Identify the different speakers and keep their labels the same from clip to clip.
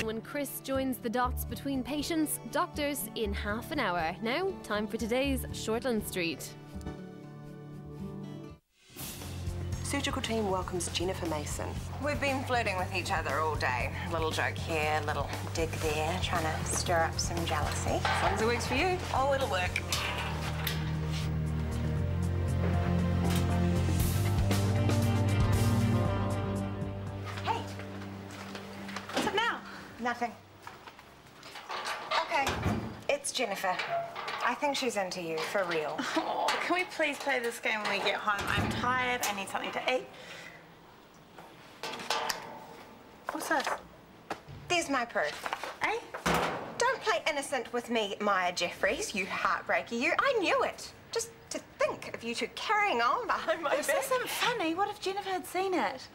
Speaker 1: When Chris joins the dots between patients, doctors in half an hour. Now, time for today's Shortland Street.
Speaker 2: Surgical team welcomes Jennifer Mason.
Speaker 3: We've been flirting with each other all day. Little joke here, little dig there, trying to stir up some jealousy.
Speaker 2: As long as it works for you.
Speaker 3: Oh, it'll work. Hey, what's up now? Nothing. Okay, it's Jennifer. I think she's into you, for real.
Speaker 4: Oh, can we please play this game when we get home? I'm tired, I need something to eat. What's this?
Speaker 3: There's my proof.
Speaker 4: Eh?
Speaker 3: Don't play innocent with me, Maya Jeffries, you heartbreaker, you. I knew it. Just to think of you two carrying on behind my
Speaker 4: This
Speaker 3: back.
Speaker 4: isn't funny. What if Jennifer had seen it?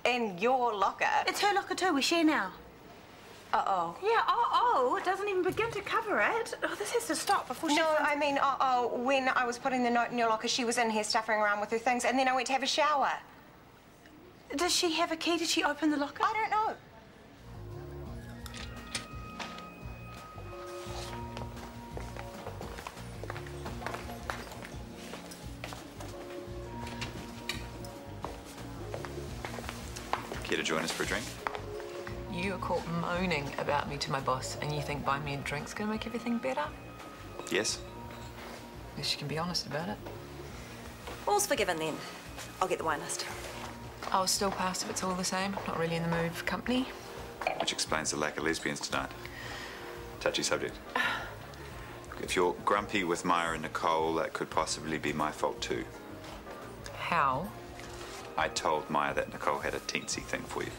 Speaker 3: In your locker.
Speaker 4: It's her locker too, we share now.
Speaker 3: Uh-oh.
Speaker 4: Yeah, it doesn't even begin to cover it. Oh, this has to stop before she...
Speaker 3: No, I mean, when I was putting the note in your locker, she was in here stuffing around with her things, and then I went to have a shower.
Speaker 4: Does she have a key? Did she open the locker?
Speaker 3: I don't know.
Speaker 5: Care to join us for a drink?
Speaker 6: You were caught moaning about me to my boss, and you think buying me a drink's gonna make everything better?
Speaker 5: Yes.
Speaker 6: Guess you can be honest about it.
Speaker 7: All's forgiven then. I'll get the wine list.
Speaker 6: I'll still pass if it's all the same. Not really in the mood for company.
Speaker 5: Which explains the lack of lesbians tonight. Touchy subject. If you're grumpy with Maya and Nicole, that could possibly be my fault too.
Speaker 6: How?
Speaker 5: I told Maya that Nicole had a teensy thing for you.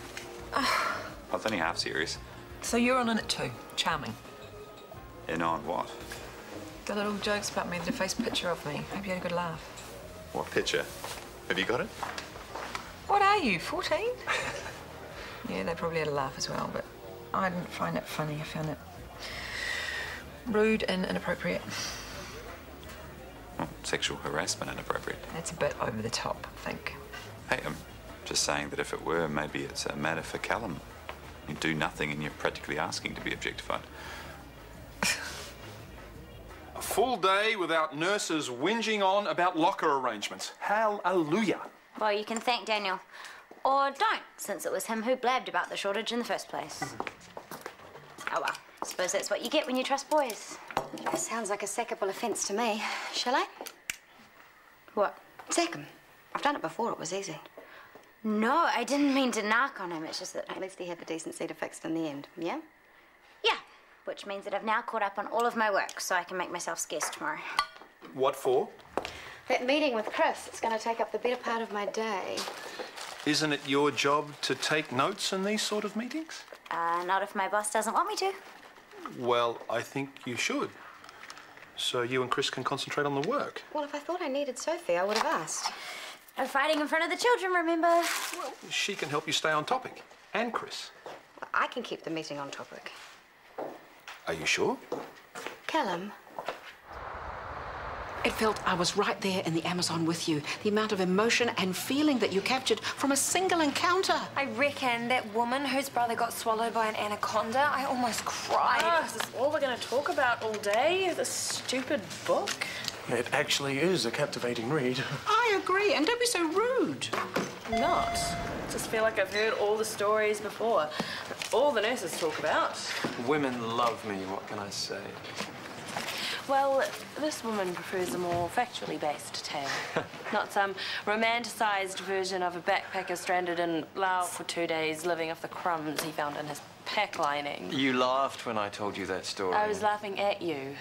Speaker 5: I was only half serious.
Speaker 6: So you're on in it too. Charming.
Speaker 5: In on what?
Speaker 6: The little jokes about me that effaced picture of me. Hope you had a good laugh.
Speaker 5: What picture? Have you got it?
Speaker 6: What are you, 14? Yeah, they probably had a laugh as well, but I didn't find it funny. I found it rude and inappropriate.
Speaker 5: Well, sexual harassment inappropriate.
Speaker 6: That's a bit over the top, I think.
Speaker 5: Hey, I'm just saying that if it were, maybe it's a matter for Callum. You do nothing and you're practically asking to be objectified.
Speaker 8: A full day without nurses whinging on about locker arrangements. Hallelujah.
Speaker 9: Well, you can thank Daniel. Or don't, since it was him who blabbed about the shortage in the first place. Oh, well, I suppose that's what you get when you trust boys.
Speaker 7: That sounds like a sackable offence to me. Shall I?
Speaker 9: What?
Speaker 7: Sack him. I've done it before. It was easy.
Speaker 9: No, I didn't mean to knock on him. It's just that...
Speaker 7: At least he had the decency to fix it in the end, yeah?
Speaker 9: Yeah, which means that I've now caught up on all of my work, so I can make myself scarce tomorrow.
Speaker 8: What for?
Speaker 7: That meeting with Chris, it's going to take up the better part of my day.
Speaker 8: Isn't it your job to take notes in these sort of meetings?
Speaker 9: Not if my boss doesn't want me to.
Speaker 8: Well, I think you should. So you and Chris can concentrate on the work.
Speaker 7: Well, if I thought I needed Sophie, I would have asked.
Speaker 9: No fighting in front of the children, remember?
Speaker 8: Well, she can help you stay on topic. And Chris.
Speaker 7: Well, I can keep the meeting on topic.
Speaker 8: Are you sure?
Speaker 7: Callum.
Speaker 10: It felt I was right there in the Amazon with you. The amount of emotion and feeling that you captured from a single encounter.
Speaker 11: I reckon that woman whose brother got swallowed by an anaconda, I almost cried.
Speaker 12: Oh, is this all we're going to talk about all day? This stupid book?
Speaker 13: It actually is a captivating read.
Speaker 10: I agree, and don't be so rude.
Speaker 12: I'm not. I just feel like I've heard all the stories before. All the nurses talk about.
Speaker 13: Women love me, what can I say?
Speaker 12: Well, this woman prefers a more factually based tale. Not some romanticised version of a backpacker stranded in Laos for 2 days, living off the crumbs he found in his pack lining.
Speaker 13: You laughed when I told you that story.
Speaker 12: I was laughing at you.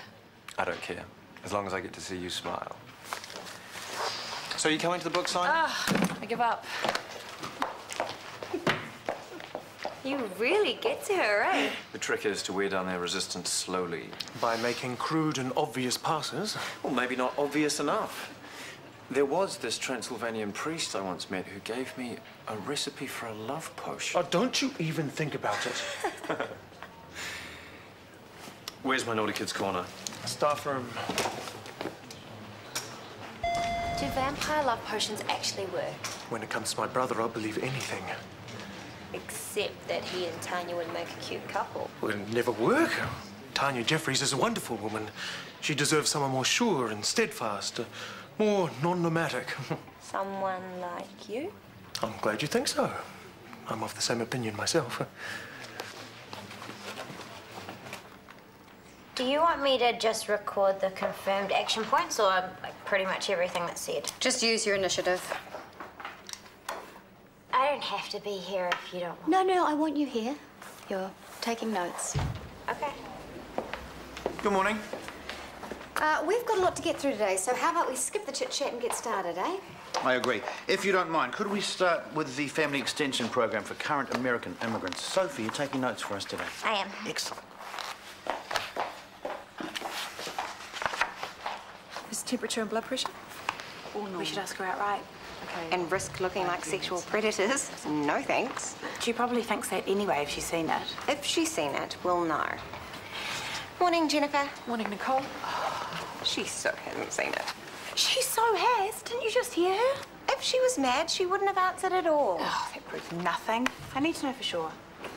Speaker 13: I don't care, as long as I get to see you smile. So you coming to the book sign?
Speaker 12: I give up.
Speaker 9: You really get to her, eh?
Speaker 13: The trick is to wear down their resistance slowly.
Speaker 14: By making crude and obvious passes?
Speaker 13: Well, maybe not obvious enough. There was this Transylvanian priest I once met who gave me a recipe for a love potion.
Speaker 14: Oh, don't you even think about it.
Speaker 13: Where's my naughty kids' corner?
Speaker 14: Staff room.
Speaker 9: Do vampire love potions actually work?
Speaker 14: When it comes to my brother, I'll believe anything.
Speaker 11: Except that he and Tanya would make a cute couple.
Speaker 14: Well, it'd never work. Tanya Jeffries is a wonderful woman. She deserves someone more sure and steadfast, more non-nomadic.
Speaker 11: Someone like you?
Speaker 14: I'm glad you think so. I'm of the same opinion myself.
Speaker 9: Do you want me to just record the confirmed action points or like, pretty much everything that's said?
Speaker 7: Just use your initiative.
Speaker 9: I don't have to be here if you don't want.
Speaker 7: No, I want you here. You're taking notes.
Speaker 9: Okay.
Speaker 13: Good morning.
Speaker 7: We've got a lot to get through today, so how about we skip the chit-chat and get started, eh?
Speaker 15: I agree. If you don't mind, could we start with the Family Extension Program for current American immigrants? Sophie, you're taking notes for us today.
Speaker 9: I am.
Speaker 15: Excellent.
Speaker 6: Is temperature and blood pressure?
Speaker 4: We should ask her outright.
Speaker 6: Okay.
Speaker 3: And risk looking like sexual predators? No thanks.
Speaker 4: She probably thinks that anyway if she's seen it.
Speaker 3: If she's seen it, we'll know. Morning, Jennifer.
Speaker 6: Morning, Nicole.
Speaker 3: She so hasn't seen it.
Speaker 4: She so has. Didn't you just hear her?
Speaker 3: If she was mad, she wouldn't have answered at all.
Speaker 4: Oh, that proves nothing. I need to know for sure.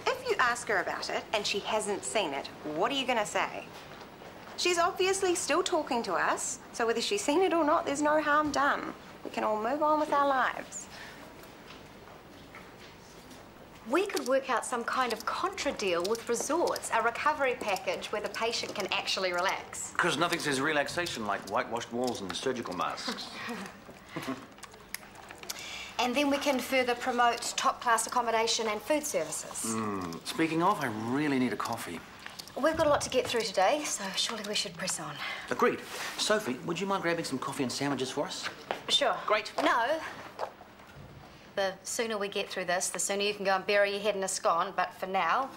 Speaker 3: If you ask her about it and she hasn't seen it, what are you going to say? She's obviously still talking to us, so whether she's seen it or not, there's no harm done. We can all move on with our lives.
Speaker 7: We could work out some kind of contra deal with resorts, a recovery package where the patient can actually relax.
Speaker 15: Because nothing says relaxation like whitewashed walls and surgical masks.
Speaker 7: And then we can further promote top-class accommodation and food services.
Speaker 15: Speaking of, I really need a coffee.
Speaker 7: We've got a lot to get through today, so surely we should press on.
Speaker 15: Agreed. Sophie, would you mind grabbing some coffee and sandwiches for us?
Speaker 7: Sure.
Speaker 15: Great.
Speaker 7: No. The sooner we get through this, the sooner you can go and bury your head in a scone. But for now,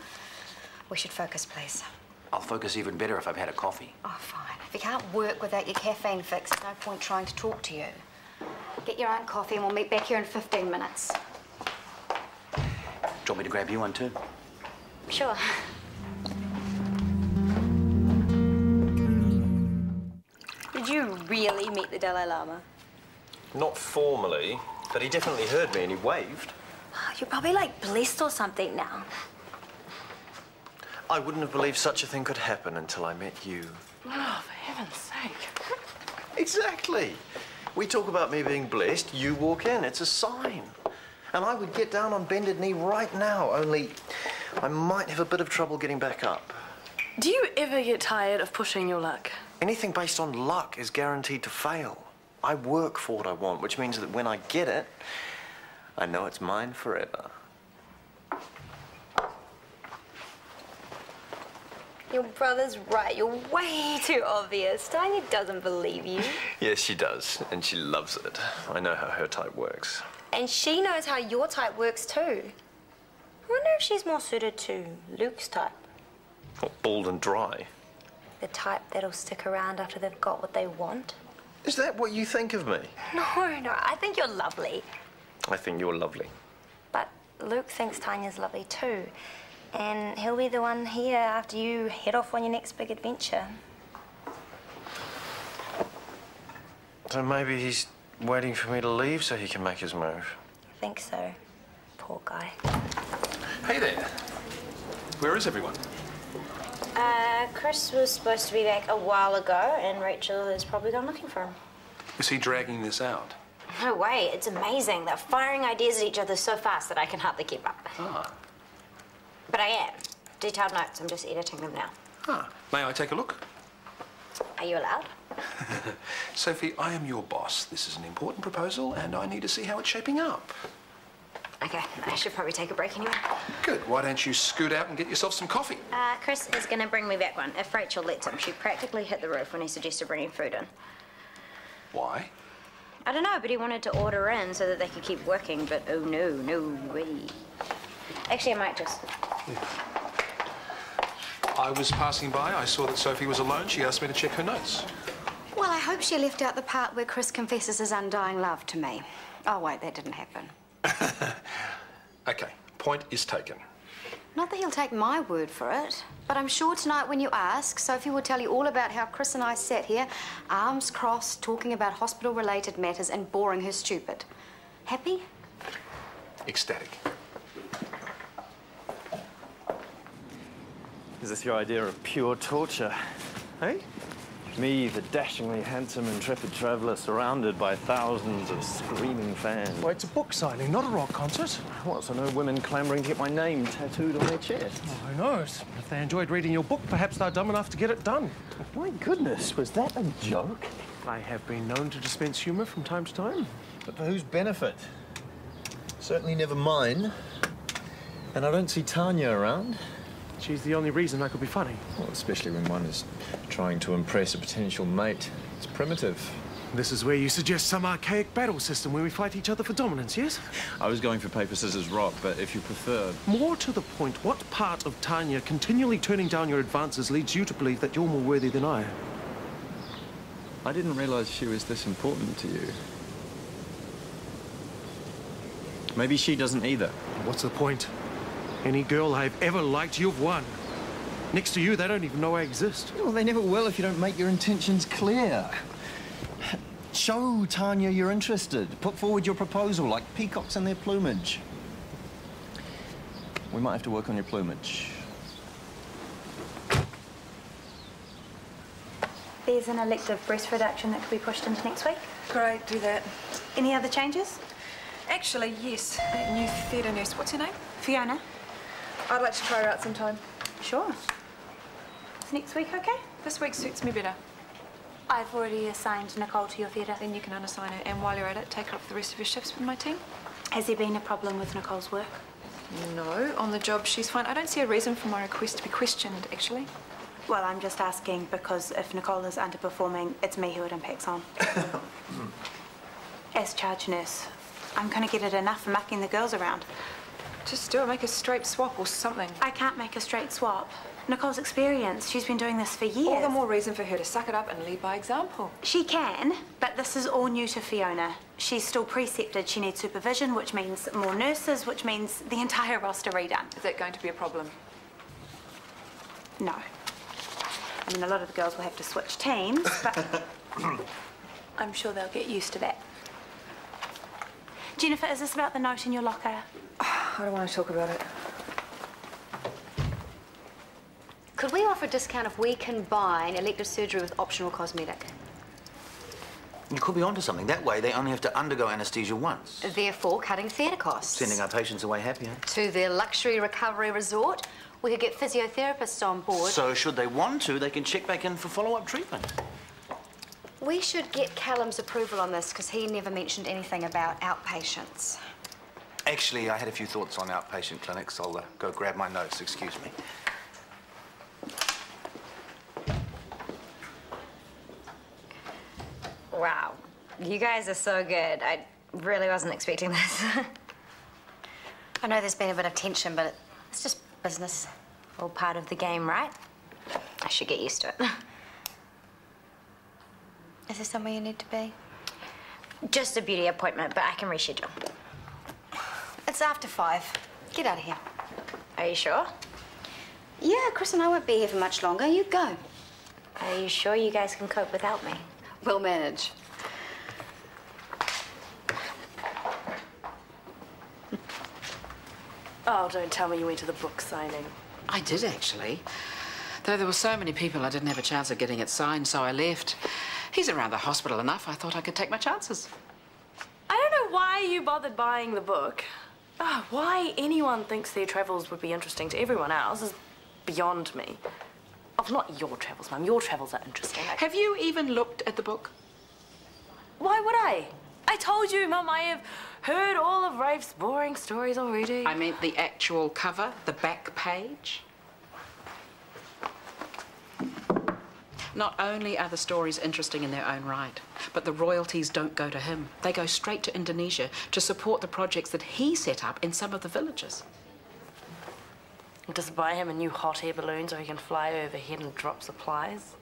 Speaker 7: we should focus, please.
Speaker 15: I'll focus even better if I've had a coffee.
Speaker 7: Oh, fine. If you can't work without your caffeine fix, there's no point trying to talk to you. Get your own coffee and we'll meet back here in 15 minutes.
Speaker 15: Do you want me to grab you one too?
Speaker 9: Sure.
Speaker 11: Did you really meet the Dalai Lama?
Speaker 13: Not formally, but he definitely heard me and he waved.
Speaker 11: You're probably like blessed or something now.
Speaker 13: I wouldn't have believed such a thing could happen until I met you.
Speaker 6: Oh, for heaven's sake.
Speaker 13: Exactly. We talk about me being blessed, you walk in. It's a sign. And I would get down on bended knee right now, only I might have a bit of trouble getting back up.
Speaker 12: Do you ever get tired of pushing your luck?
Speaker 13: Anything based on luck is guaranteed to fail. I work for what I want, which means that when I get it, I know it's mine forever.
Speaker 11: Your brother's right. You're way too obvious. Tanya doesn't believe you.
Speaker 13: Yes, she does, and she loves it. I know how her type works.
Speaker 11: And she knows how your type works too. I wonder if she's more suited to Luke's type.
Speaker 13: What, bald and dry?
Speaker 11: The type that'll stick around after they've got what they want.
Speaker 13: Is that what you think of me?
Speaker 11: No, I think you're lovely.
Speaker 13: I think you're lovely.
Speaker 11: But Luke thinks Tanya's lovely too. And he'll be the one here after you head off on your next big adventure.
Speaker 13: So maybe he's waiting for me to leave so he can make his move.
Speaker 11: I think so. Poor guy.
Speaker 8: Hey there. Where is everyone?
Speaker 9: Chris was supposed to be back a while ago, and Rachel has probably gone looking for him.
Speaker 8: Is he dragging this out?
Speaker 9: No way, it's amazing. They're firing ideas at each other so fast that I can hardly keep up.
Speaker 8: Ah.
Speaker 9: But I am. Detailed notes, I'm just editing them now.
Speaker 8: Ah. May I take a look?
Speaker 9: Are you allowed?
Speaker 8: Sophie, I am your boss. This is an important proposal, and I need to see how it's shaping up.
Speaker 9: Okay, I should probably take a break anyway.
Speaker 8: Good. Why don't you scoot out and get yourself some coffee?
Speaker 9: Chris is going to bring me back one, if Rachel lets him. She practically hit the roof when he suggested bringing food in.
Speaker 8: Why?
Speaker 9: I don't know, but he wanted to order in so that they could keep working, but oh no way. Actually, I might just...
Speaker 8: I was passing by. I saw that Sophie was alone. She asked me to check her notes.
Speaker 7: Well, I hope she left out the part where Chris confesses his undying love to me. Oh, wait, that didn't happen.
Speaker 8: Okay, point is taken.
Speaker 7: Not that he'll take my word for it, but I'm sure tonight when you ask, Sophie will tell you all about how Chris and I sat here, arms crossed, talking about hospital-related matters and boring her stupid. Happy?
Speaker 8: Ecstatic.
Speaker 16: Is this your idea of pure torture?
Speaker 14: Hey?
Speaker 16: Me, the dashingly handsome, intrepid traveller, surrounded by thousands of screaming fans.
Speaker 14: Well, it's a book signing, not a rock concert.
Speaker 16: What, so no women clamouring to get my name tattooed on their chest?
Speaker 14: Oh, who knows? If they enjoyed reading your book, perhaps they're dumb enough to get it done.
Speaker 16: My goodness, was that a joke?
Speaker 14: I have been known to dispense humour from time to time.
Speaker 13: But for whose benefit? Certainly never mine. And I don't see Tanya around.
Speaker 14: She's the only reason I could be funny.
Speaker 13: Well, especially when one is trying to impress a potential mate. It's primitive.
Speaker 14: This is where you suggest some archaic battle system where we fight each other for dominance, yes?
Speaker 16: I was going for paper, scissors, rock, but if you prefer...
Speaker 14: More to the point, what part of Tanya continually turning down your advances leads you to believe that you're more worthy than I?
Speaker 16: I didn't realise she was this important to you. Maybe she doesn't either.
Speaker 14: What's the point? Any girl I've ever liked, you've won. Next to you, they don't even know I exist.
Speaker 13: Well, they never will if you don't make your intentions clear. Show Tanya you're interested. Put forward your proposal like peacocks in their plumage. We might have to work on your plumage.
Speaker 11: There's an elective breast reduction that could be pushed into next week.
Speaker 6: Great, do that.
Speaker 11: Any other changes?
Speaker 6: Actually, yes. That new theatre nurse, what's her name?
Speaker 11: Fiona.
Speaker 6: I'd like to try her out sometime.
Speaker 11: Sure. Is next week okay?
Speaker 6: This week suits me better.
Speaker 11: I've already assigned Nicole to your theatre.
Speaker 6: Then you can unassign her, and while you're at it, take her up for the rest of your shifts with my team.
Speaker 11: Has there been a problem with Nicole's work?
Speaker 6: No, on the job she's fine. I don't see a reason for my request to be questioned, actually.
Speaker 11: Well, I'm just asking because if Nicole is underperforming, it's me who it impacts on. As charge nurse, I'm going to get it enough for mucking the girls around.
Speaker 6: Just do it, make a straight swap or something.
Speaker 11: I can't make a straight swap. Nicole's experienced. She's been doing this for years.
Speaker 6: All the more reason for her to suck it up and lead by example.
Speaker 11: She can, but this is all new to Fiona. She's still precepted. She needs supervision, which means more nurses, which means the entire roster redone.
Speaker 6: Is that going to be a problem?
Speaker 11: No. I mean, a lot of the girls will have to switch teams, but I'm sure they'll get used to that. Jennifer, is this about the note in your locker?
Speaker 6: I don't want to talk about it.
Speaker 7: Could we offer a discount if we combine elective surgery with optional cosmetic?
Speaker 15: You could be onto something. That way, they only have to undergo anaesthesia once.
Speaker 7: Therefore, cutting theatre costs.
Speaker 15: Sending our patients away happier.
Speaker 7: To their luxury recovery resort, we could get physiotherapists on board.
Speaker 15: So, should they want to, they can check back in for follow-up treatment.
Speaker 7: We should get Callum's approval on this, because he never mentioned anything about outpatients.
Speaker 15: Actually, I had a few thoughts on outpatient clinics. I'll go grab my notes, excuse me.
Speaker 9: Wow, you guys are so good. I really wasn't expecting this. I know there's been a bit of tension, but it's just business. All part of the game, right? I should get used to it.
Speaker 7: Is there somewhere you need to be?
Speaker 9: Just a beauty appointment, but I can reschedule.
Speaker 7: It's after 5. Get out of here.
Speaker 9: Are you sure?
Speaker 7: Yeah, Chris and I won't be here for much longer. You go.
Speaker 9: Are you sure you guys can cope without me?
Speaker 7: We'll manage.
Speaker 12: Oh, don't tell me you went to the book signing.
Speaker 10: I did, actually. Though there were so many people, I didn't have a chance of getting it signed, so I left. He's around the hospital enough. I thought I could take my chances.
Speaker 12: I don't know why you bothered buying the book. Oh, why anyone thinks their travels would be interesting to everyone else is beyond me. Oh, not your travels, Mum. Your travels are interesting.
Speaker 10: Have you even looked at the book?
Speaker 12: Why would I? I told you, Mum, I have heard all of Rafe's boring stories already.
Speaker 10: I meant the actual cover, the back page. Not only are the stories interesting in their own right, but the royalties don't go to him. They go straight to Indonesia to support the projects that he set up in some of the villages.
Speaker 12: Just buy him a new hot air balloon so he can fly overhead and drop supplies.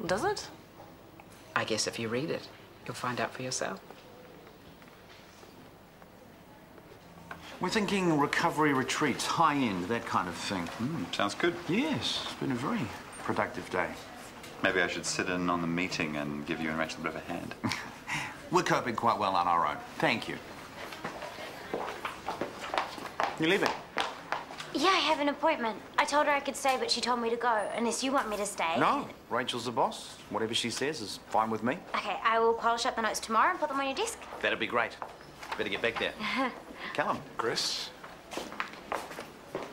Speaker 12: Does it?
Speaker 10: I guess if you read it, you'll find out for yourself.
Speaker 15: We're thinking recovery retreats, high-end, that kind of thing.
Speaker 5: Sounds good.
Speaker 15: Yes, it's been a very productive day.
Speaker 5: Maybe I should sit in on the meeting and give you and Rachel a bit of a hand.
Speaker 15: We're coping quite well on our own. Thank you. You leaving?
Speaker 9: Yeah, I have an appointment. I told her I could stay, but she told me to go, unless you want me to stay.
Speaker 15: No, Rachel's the boss. Whatever she says is fine with me.
Speaker 9: Okay, I will polish up the notes tomorrow and put them on your desk.
Speaker 15: That'd be great. Better get back there. Callum.
Speaker 14: Chris,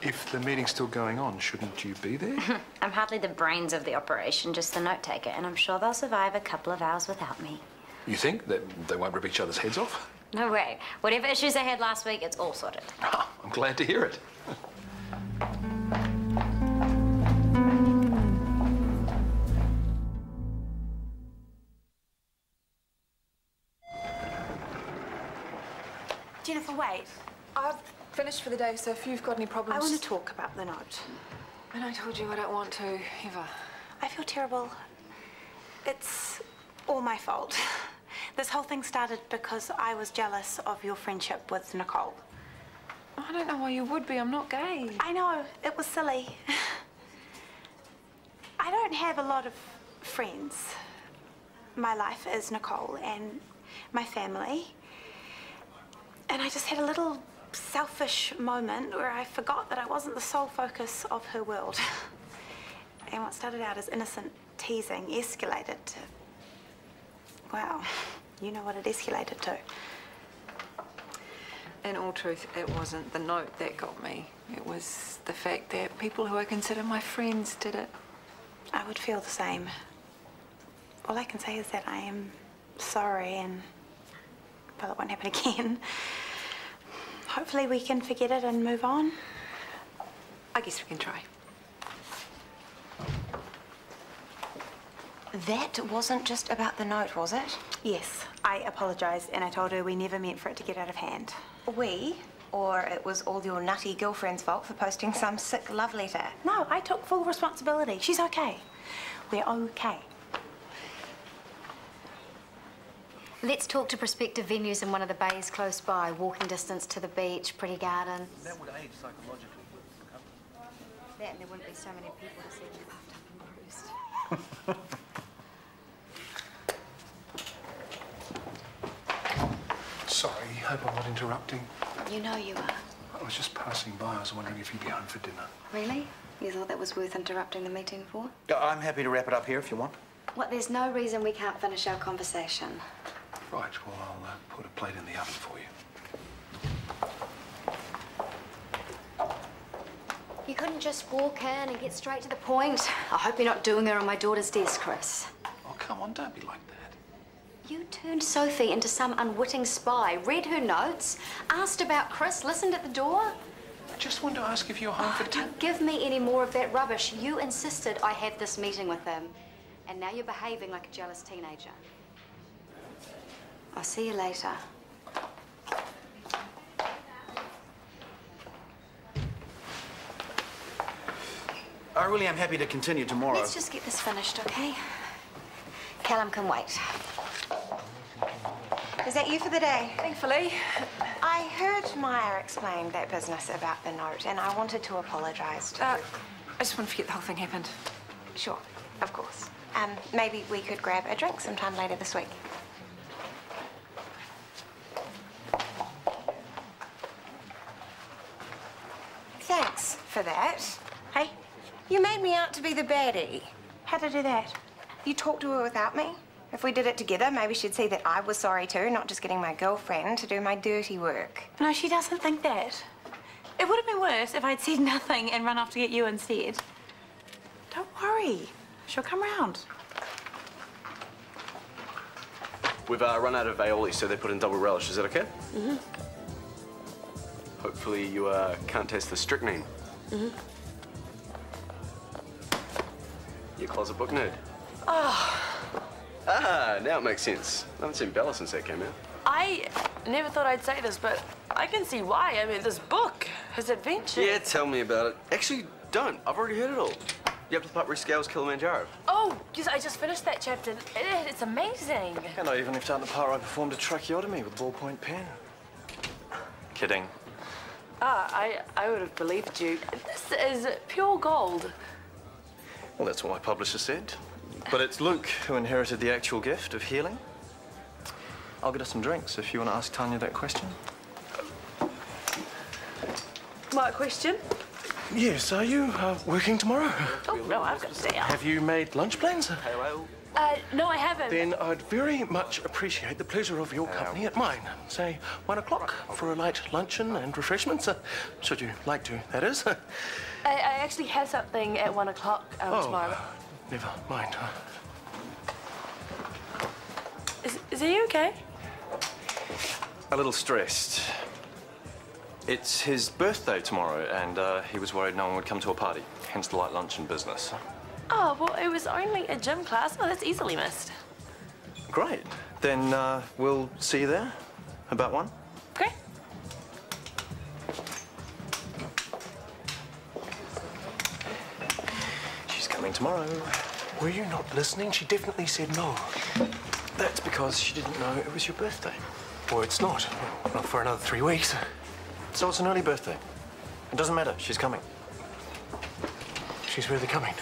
Speaker 14: if the meeting's still going on, shouldn't you be there?
Speaker 9: I'm hardly the brains of the operation, just the note taker, and I'm sure they'll survive a couple of hours without me.
Speaker 8: You think that they won't rip each other's heads off?
Speaker 9: No way. Whatever issues I had last week, it's all sorted.
Speaker 8: Oh, I'm glad to hear it.
Speaker 11: Jennifer, wait.
Speaker 6: I've finished for the day, so if you've got any problems...
Speaker 11: I want to talk about the note.
Speaker 6: And I told you I don't want to, ever.
Speaker 11: I feel terrible. It's all my fault. This whole thing started because I was jealous of your friendship with Nicole.
Speaker 6: I don't know why you would be. I'm not gay.
Speaker 11: I know. It was silly. I don't have a lot of friends. My life is Nicole and my family. And I just had a little selfish moment where I forgot that I wasn't the sole focus of her world. And what started out as innocent teasing escalated to... well, you know what it escalated to.
Speaker 6: In all truth, it wasn't the note that got me. It was the fact that people who I consider my friends did it.
Speaker 11: I would feel the same. All I can say is that I am sorry and, well, it won't happen again. Hopefully we can forget it and move on.
Speaker 6: I guess we can try.
Speaker 3: That wasn't just about the note, was it?
Speaker 11: Yes, I apologised and I told her we never meant for it to get out of hand.
Speaker 3: We? Or it was all your nutty girlfriend's fault for posting some sick love letter?
Speaker 11: No, I took full responsibility. She's okay. We're okay.
Speaker 7: Let's talk to prospective venues in one of the bays close by. Walking distance to the beach, pretty garden.
Speaker 15: That would aid psychologically.
Speaker 7: That, and there wouldn't be so many people to see them puffed up and bruised.
Speaker 14: Sorry, hope I'm not interrupting.
Speaker 7: You know you are.
Speaker 14: I was just passing by. I was wondering if you'd be home for dinner.
Speaker 7: Really? You thought that was worth interrupting the meeting for?
Speaker 15: I'm happy to wrap it up here if you want.
Speaker 7: What, there's no reason we can't finish our conversation.
Speaker 14: Right, well, I'll put a plate in the oven for you.
Speaker 7: You couldn't just walk in and get straight to the point. I hope you're not doing her on my daughter's desk, Chris.
Speaker 14: Oh, come on, don't be like that.
Speaker 7: You turned Sophie into some unwitting spy, read her notes, asked about Chris, listened at the door.
Speaker 14: I just wanted to ask if you're home for dinner.
Speaker 7: Don't give me any more of that rubbish. You insisted I have this meeting with him. And now you're behaving like a jealous teenager. I'll see you later.
Speaker 15: I really am happy to continue tomorrow.
Speaker 7: Let's just get this finished, okay? Callum can wait.
Speaker 3: Is that you for the day?
Speaker 6: Thankfully.
Speaker 3: I heard Maya explain that business about the note, and I wanted to apologise to
Speaker 6: I just want to forget the whole thing happened.
Speaker 3: Sure, of course. Maybe we could grab a drink sometime later this week. Thanks for that. Hey, you made me out to be the baddie.
Speaker 11: How'd I do that?
Speaker 3: You talked to her without me. If we did it together, maybe she'd see that I was sorry too, not just getting my girlfriend to do my dirty work.
Speaker 11: No, she doesn't think that. It would have been worse if I'd said nothing and run off to get you instead. Don't worry. She'll come round.
Speaker 17: We've run out of aioli, so they put in double relish. Is that okay?
Speaker 12: Mm-hmm.
Speaker 17: Hopefully you can't taste the strychnine.
Speaker 12: Mm-hmm.
Speaker 17: You closet book nerd.
Speaker 12: Oh,
Speaker 17: Ah, now it makes sense. I haven't seen Bella since that came out.
Speaker 12: I never thought I'd say this, but I can see why. I mean, this book, his adventure.
Speaker 17: Yeah, tell me about it. Actually, don't. I've already heard it all. You up to the part where he scales Kilimanjaro?
Speaker 12: Oh, yes, I just finished that chapter. It's amazing.
Speaker 13: And I even left out the part where I performed a tracheotomy with a ballpoint pen. Kidding.
Speaker 12: I would have believed you. This is pure gold.
Speaker 13: Well, that's what my publisher said. But it's Luke who inherited the actual gift of healing. I'll get us some drinks if you want to ask Tanya that question.
Speaker 12: What question?
Speaker 14: Yes, are you working tomorrow?
Speaker 12: Oh, no, I've got to stay out.
Speaker 14: Have you made lunch plans?
Speaker 17: Hello.
Speaker 12: No, I haven't.
Speaker 14: Then I'd very much appreciate the pleasure of your company at mine. Say 1 o'clock for a light luncheon and refreshments. Should you like to, that is.
Speaker 12: I actually have something at 1 o'clock tomorrow.
Speaker 14: Never mind.
Speaker 12: Is he okay?
Speaker 16: A little stressed. It's his birthday tomorrow, and he was worried no one would come to a party, hence the light luncheon business.
Speaker 12: Oh, well, it was only a gym class. Oh, that's easily missed.
Speaker 16: Great. Then we'll see you there. About 1?
Speaker 12: Great.
Speaker 16: She's coming tomorrow.
Speaker 14: Were you not listening? She definitely said no.
Speaker 16: That's because she didn't know it was your birthday.
Speaker 14: Well, it's not. Not for another 3 weeks.
Speaker 16: So it's an early birthday. It doesn't matter. She's coming.
Speaker 14: She's really coming.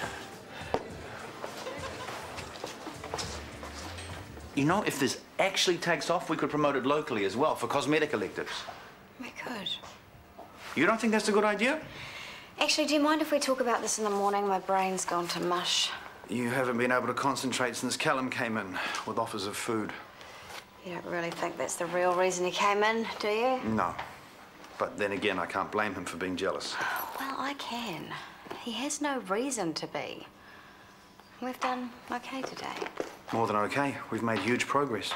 Speaker 15: You know, if this actually takes off, we could promote it locally as well for cosmetic electives.
Speaker 7: We could.
Speaker 15: You don't think that's a good idea?
Speaker 7: Actually, do you mind if we talk about this in the morning? My brain's gone to mush.
Speaker 15: You haven't been able to concentrate since Callum came in with offers of food.
Speaker 7: You don't really think that's the real reason he came in, do you?
Speaker 15: No. But then again, I can't blame him for being jealous.
Speaker 7: Well, I can. He has no reason to be. We've done okay today.
Speaker 15: More than okay. We've made huge progress.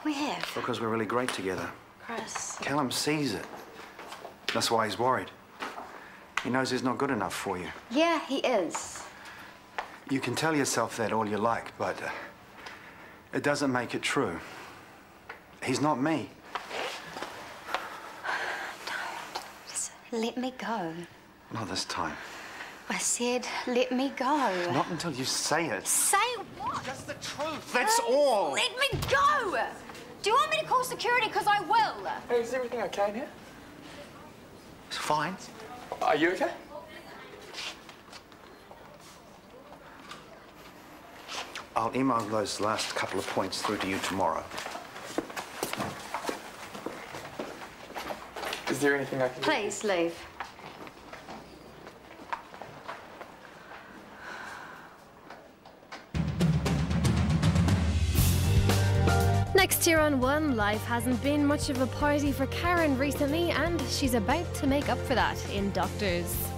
Speaker 7: We have.
Speaker 15: Because we're really great together.
Speaker 7: Chris.
Speaker 15: Callum sees it. That's why he's worried. He knows he's not good enough for you.
Speaker 7: Yeah, he is.
Speaker 15: You can tell yourself that all you like, but it doesn't make it true. He's not me.
Speaker 7: Don't. Just let me go.
Speaker 15: Not this time.
Speaker 7: I said, let me go.
Speaker 15: Not until you say it.
Speaker 7: Say what?
Speaker 15: Just the truth, that's all.
Speaker 7: Let me go! Do you want me to call security? Because I will.
Speaker 18: Hey, is everything okay in here?
Speaker 15: It's fine.
Speaker 18: Are you okay?
Speaker 15: I'll email those last couple of points through to you tomorrow.
Speaker 18: Is there anything I can do?
Speaker 7: Please leave.
Speaker 1: Next year on One, life hasn't been much of a party for Karen recently, and she's about to make up for that in Doctors.